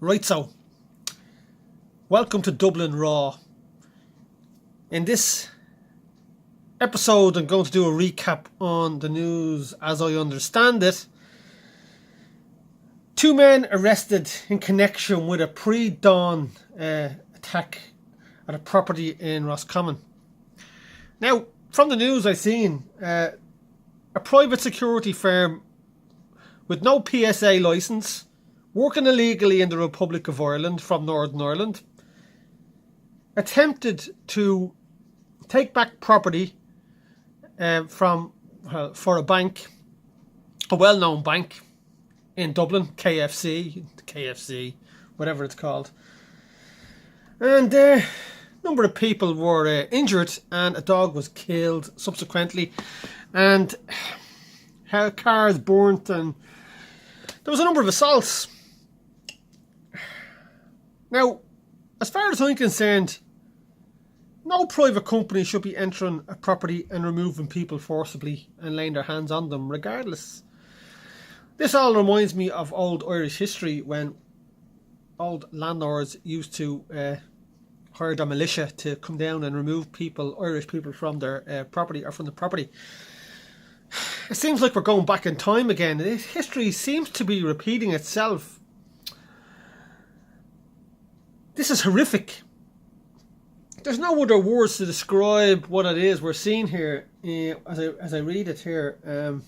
Right, so welcome to Dublin Raw. In this episode, I'm going to do a recap on the news as I understand it. 2 men arrested in connection with a pre-dawn attack at a property in Roscommon. Now, from the news I've seen, a private security firm with no PSA licence, working illegally in the Republic of Ireland from Northern Ireland, attempted to take back property for a bank, a well-known bank in Dublin, KFC, whatever it's called. And a number of people were injured, and a dog was killed subsequently, and cars burnt, and there was a number of assaults. Now, as far as I'm concerned, no private company should be entering a property and removing people forcibly and laying their hands on them regardless. This all reminds me of old Irish history when old landlords used to hire the militia to come down and remove Irish people from their property or from the property. It seems like we're going back in time again. History seems to be repeating itself. This is horrific. There's no other words to describe what it is we're seeing here as I read it here.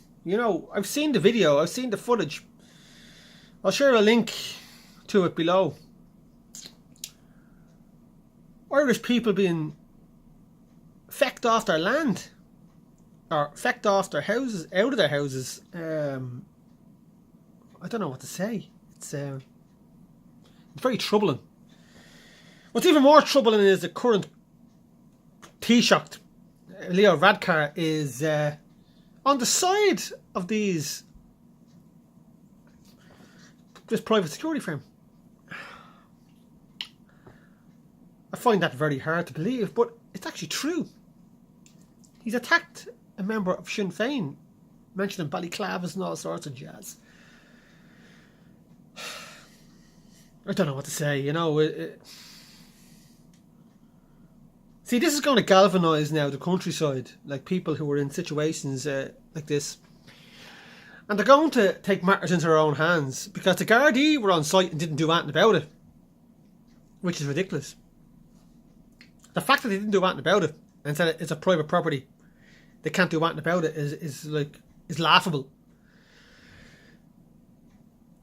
I've seen the video, I've seen the footage. I'll share a link to it below. Irish people being fecked off their land, or fecked off their houses, out of their houses. I don't know what to say. It's very troubling. What's even more troubling is the current Taoiseach, Leo Varadkar, is on the side of this private security firm. I find that very hard to believe, but it's actually true. He's attacked a member of Sinn Féin, mentioning balaclavas and all sorts of jazz. I don't know what to say, See, this is going to galvanise now the countryside, like people who are in situations like this. And they're going to take matters into their own hands, because the Gardaí were on site and didn't do anything about it, which is ridiculous. The fact that they didn't do anything about it and said it's a private property, they can't do anything about it, is laughable.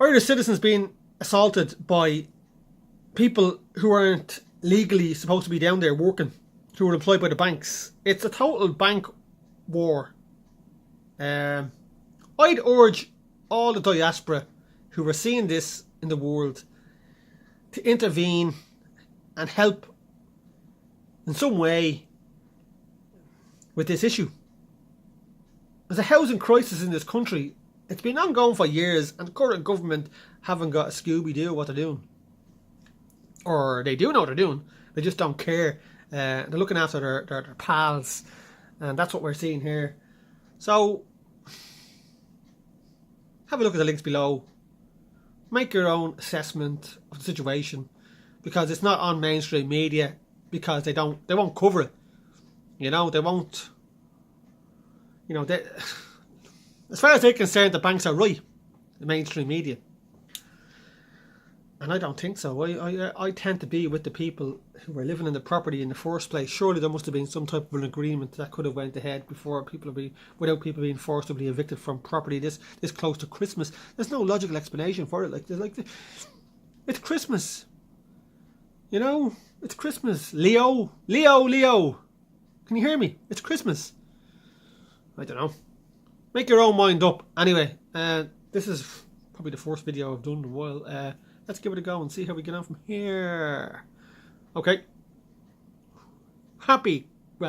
Irish citizens being assaulted by people who aren't legally supposed to be down there working, who are employed by the banks. It's a total bank war. I'd urge all the diaspora who are seeing this in the world to intervene and help in some way with this issue. There's a housing crisis in this country. It's been ongoing for years, and the current government haven't got a Scooby-Doo what they're doing. Or they do know what they're doing, they just don't care. They're looking after their pals, and that's what we're seeing here. So have a look at the links below. Make your own assessment of the situation, because it's not on mainstream media, because they won't cover it. They won't. As far as they're concerned, the banks are right, the mainstream media. And I don't think so. I tend to be with the people who were living in the property in the first place. Surely there must have been some type of an agreement that could have went ahead without people being forcibly evicted from property this close to Christmas. There's no logical explanation for it. It's Christmas. It's Christmas. Leo. Can you hear me? It's Christmas. I don't know. Make your own mind up. Anyway, this is probably the first video I've done in a while. Let's give it a go and see how we get on from here. Okay. Well,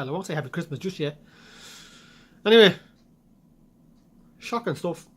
I won't say happy Christmas just yet. Anyway, shocking stuff.